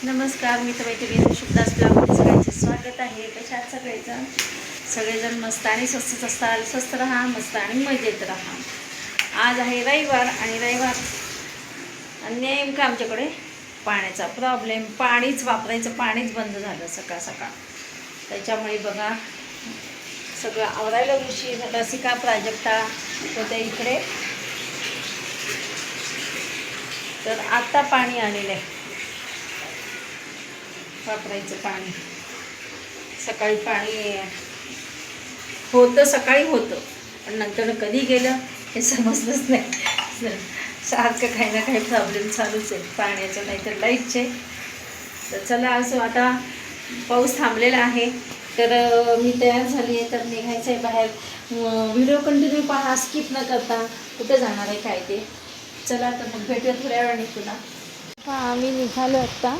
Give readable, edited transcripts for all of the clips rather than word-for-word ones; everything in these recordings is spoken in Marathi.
नमस्कार मित्रमैत्रिणी, शुभदास ब्लॉगमध्ये सगळ्यांचे स्वागत आहे. कशा आहात सगळेजण मस्त आणि स्वस्तच असताल. स्वस्त राहा, मस्त आणि मजेत राहा. आज आहे रविवार आणि नेमकं आमच्याकडे पाण्याचा प्रॉब्लेम. पाणीच वापरायचं, पाणीच बंद झालं सकाळ सकाळ. त्याच्यामुळे बघा सगळं आवरायला उशीर. रसिका प्राजक्ता होत्या इकडे, तर आता पाणी आलेलं आहे. वापरायचं पाणी सकाळी पाणी होतं, सकाळी होतं, पण नंतर कधी गेलं हे समजलंच नाही. सारखं काही ना काही प्रॉब्लेम चालूच आहे पाण्याचं, नाही तर लाईटचे. तर चला असं आता पाऊस थांबलेला आहे, तर मी तयार झाली आहे, तर निघायचं आहे बाहेर. व्हिडिओ कंटिन्यू पहा, स्किप न करता. कुठे जाणार आहे काय ते. चला तर मग भेटूया थोड्या वेळाने पुन्हा. हां, आम्ही निघालो आत्ता.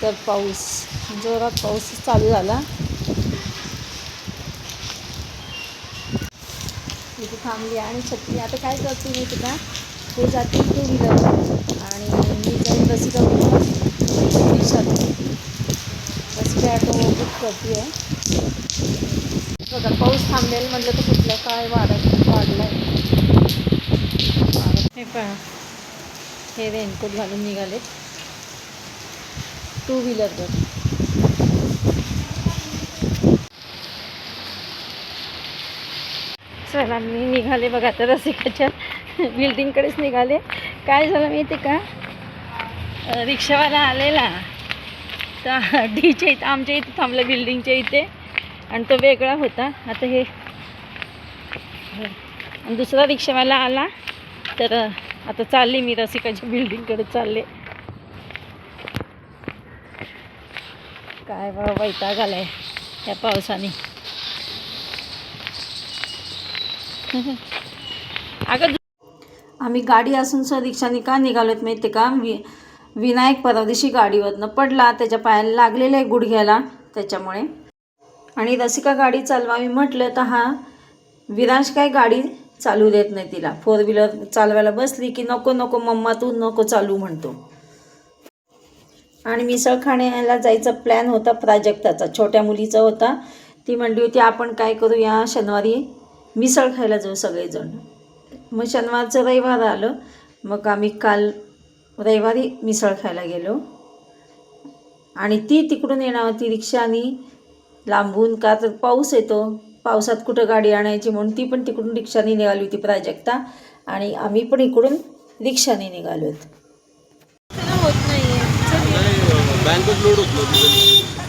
तर पाऊस जोरात पाऊस चालू झाला. इथे थांबली आणि छत्री. आता काय करते मी तुला, ते जाते 2 व्हीलर आणि मी जाईन रसिका रिक्षात. रसिका ॲटो बुक करते आहे. बघा पाऊस थांबलेलं म्हटलं तर कुठलं काय वाढलं आहे. हे पहा, हे रेनकोट घालून निघाले 2 व्हीलरवर. चला मी निघाले बघा, तर रसिकाच्या बिल्डिंगकडेच निघाले. काय झालं माहिती आहे का, रिक्षावाला आलेला तर डीच्या इथं आमच्या इथं थांबला बिल्डिंगच्या इथे, आणि तो वेगळा होता. आता हे दुसरा रिक्षावाला आला, तर आता चालली मी रसिकाच्या बिल्डिंगकडे चालले. काय बाबा वैताग आलाय या पावसाने. अगं आम्ही गाडी असून रिक्षाने का निघालोत माहिती का, विनायक परदेशी गाडीवरनं पडला, त्याच्या पायाला लागलेलं आहे गुडघ्याला, त्याच्यामुळे. आणि रसिका गाडी चालवावी म्हटलं तर हा विरांश काय गाडी चालू देत नाही तिला. 4 व्हीलर चालवायला बसली की नको नको मम्मा तू नको चालू म्हणतो. आणि मिसळ खाण्याला जायचा प्लॅन होता प्राजक्ताचा, छोट्या मुलीचा होता. ती म्हणली होती आपण काय करूया, शनिवारी मिसळ खायला जाऊ सगळेजण. मग शनिवारचं रविवार आलं, मग आम्ही काल रविवारी मिसळ खायला गेलो. आणि ती तिकडून येणार होती रिक्षाने लांबून, का तर पाऊस येतो, पावसात कुठं गाडी आणायची म्हणून ती पण तिकडून रिक्षाने निघाली होती प्राजक्ता, आणि आम्ही पण इकडून रिक्षाने निघालो होतो. होत नाही बँकच लोड होतो.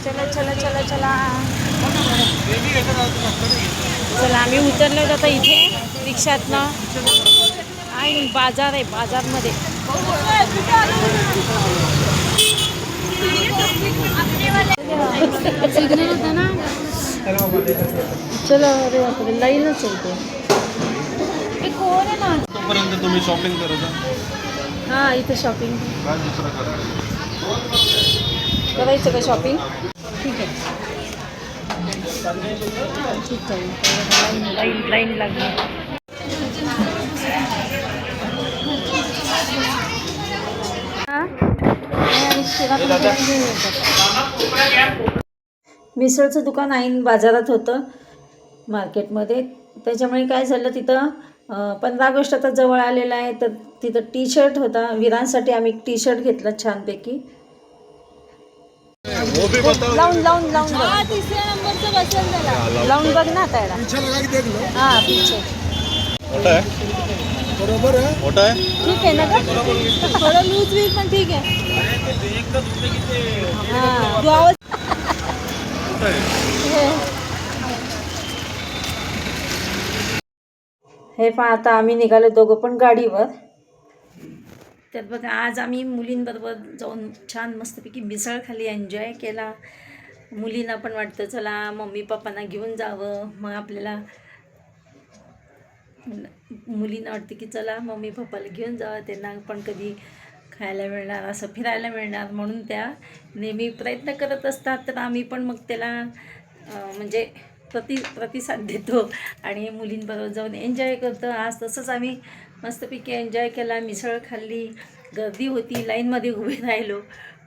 चला चला चला चला चला आम्ही उतरलो आता इथे रिक्षातनं. आणि बाजार आहे, बाजारमध्ये सिग्नल होता ना. चला अरे बापरे, लाईनच होते. कोण आहे ना तोपर्यंत तुम्ही शॉपिंग करत. हां इथे शॉपिंग करायचं का शॉपिंग. ठीक आहे ठीक आहे. लाईन लागली. मिसळचं दुकान ऐन बाजारात होतं मार्केटमध्ये. त्याच्यामुळे काय झालं, तिथं 15 ऑगस्ट आता जवळ आलेला आहे, तर तिथं टी शर्ट होता. विरांसाठी आम्ही टी शर्ट घेतला छानपैकी. लावून लावून लावून तिसऱ्या नंबरचं बसेल त्याला लावून बघ ना त्याला. हां पीछे बरोबर आहे, मोठा आहे. ठीक आहे ना का, थोडं लूज होईल पण ठीक आहे. हां हे पहा, आता आम्ही निघालो दोघं पण गाडीवर. तर बघा आज आम्ही मुलींबरोबर जाऊन छान मस्तपैकी मिसळ खाली, एन्जॉय केला. मुलींना पण वाटतं चला मम्मी पप्पांना घेऊन जावं, मग आपल्याला मुलींना वाटतं की चला मम्मी पप्पाला घेऊन जावं, त्यांना पण कधी खायला मिळणार, असं फिरायला मिळणार, म्हणून त्या नेहमी प्रयत्न करत असतात. तर आम्ही पण मग त्याला म्हणजे प्रतिसाद देतो आणि मुलींबरोबर जाऊन एन्जॉय करतो. आज तसंच आम्ही मस्तपैकी एन्जॉय केला, मिसळ खाल्ली. गर्दी होती, लाईनमध्ये उभे राहिलो,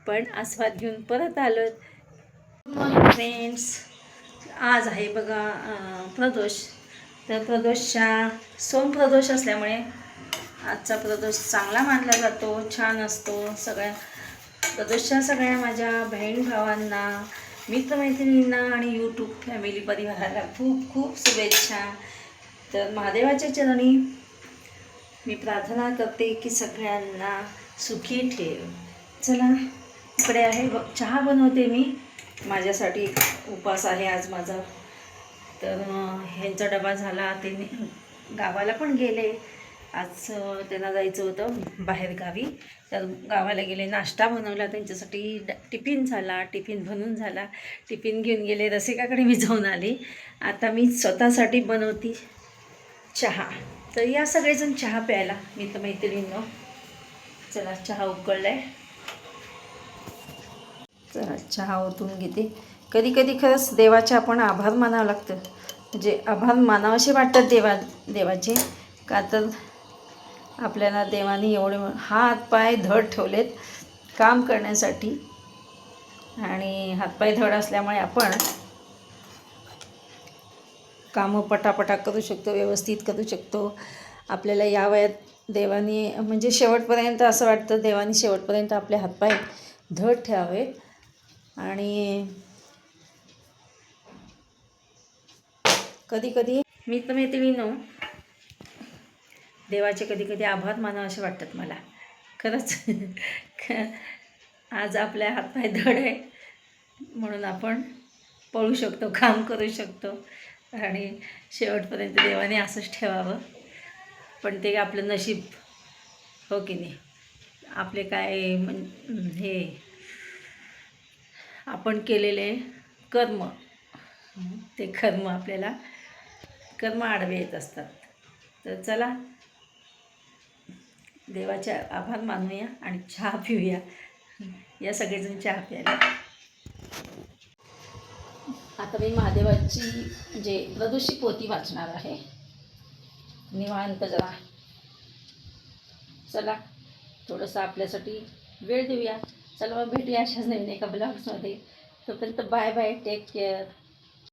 पण आस्वाद घेऊन परत आलो. Good morning friends. आज आहे बघा प्रदोष. तर प्रदोषच्या सोमप्रदोष असल्यामुळे आजचा प्रदोष चांगला मानला जातो, छान असतो. प्रदोषच्या सगळ्या माझ्या बहीण भावांना, मित्रमैत्रिणींना आणि यूट्यूब फॅमिली परिवाराला खूप खूप शुभेच्छा. तर महादेवाच्या चरणी मी प्रार्थना करते की सगळ्यांना सुखी ठेव. चला, इकडे आहे चहा बनवते मी. माझ्यासाठी उपवास आहे आज माझा. तर ह्यांचा डबा झाला. ते गावाला पण गेले. आज त्यांना जायचं होतं बाहेर गावी. तर गावाला गेले. नाश्ता बनवला त्यांच्यासाठी, टिफिन झाला, टिफिन बनवून झाला. टिफिन घेऊन गेले. रसिकाकडे मी जाऊन आले. आता मी स्वतःसाठी बनवते चहा. तर या सगळेजण चहा प्यायला मित्रमैत्रिणींनो. चला, चहा उकळला आहे. चला, चहा ओतून घेते. कधी कधी खरंच देवाचे आपण आभार मानावं लागतं. म्हणजे आभार मानावेसे वाटतात देवाचे. का तर आपल्याला देवाने एवढे हात पाय धड ठेवलेत काम करण्यासाठी. आणि हातपाय धड असल्यामुळे आपण कामं पटापटा करू शकतो, व्यवस्थित करू शकतो. आपल्याला या वयात देवाने म्हणजे शेवटपर्यंत असं वाटतं देवाने शेवटपर्यंत आपले हातपाय धड ठेवावेत. आणि कधी कधी मित्रमैत्रिणींनो, देवाचे कधी कधी आभार मानावे असे वाटतात मला खरंच. आज आपल्या हातपाय धड आहे म्हणून आपण पळू शकतो, काम करू शकतो. आणि शेवटपर्यंत देवाने असंच ठेवावं. पण ते आपलं नशीब, हो की नाही. आपले काय हे आपण केलेले कर्म, ते कर्म आपल्याला कर्म आडवे येत असतात. तर चला, देवाचे आभार मानूया आणि चहा पिऊया. या सगळेजण चहा प्यायला. आता मी महादेवाची म्हणजे प्रदोषी पोथी वाचणार आहे निवांत जरा. चला, थोडंसं आपल्यासाठी वेळ देऊया. चला, मग भेटूया अशाच नवीन एका ब्लॉग्समध्ये. तोपर्यंत बाय बाय, टेक केअर.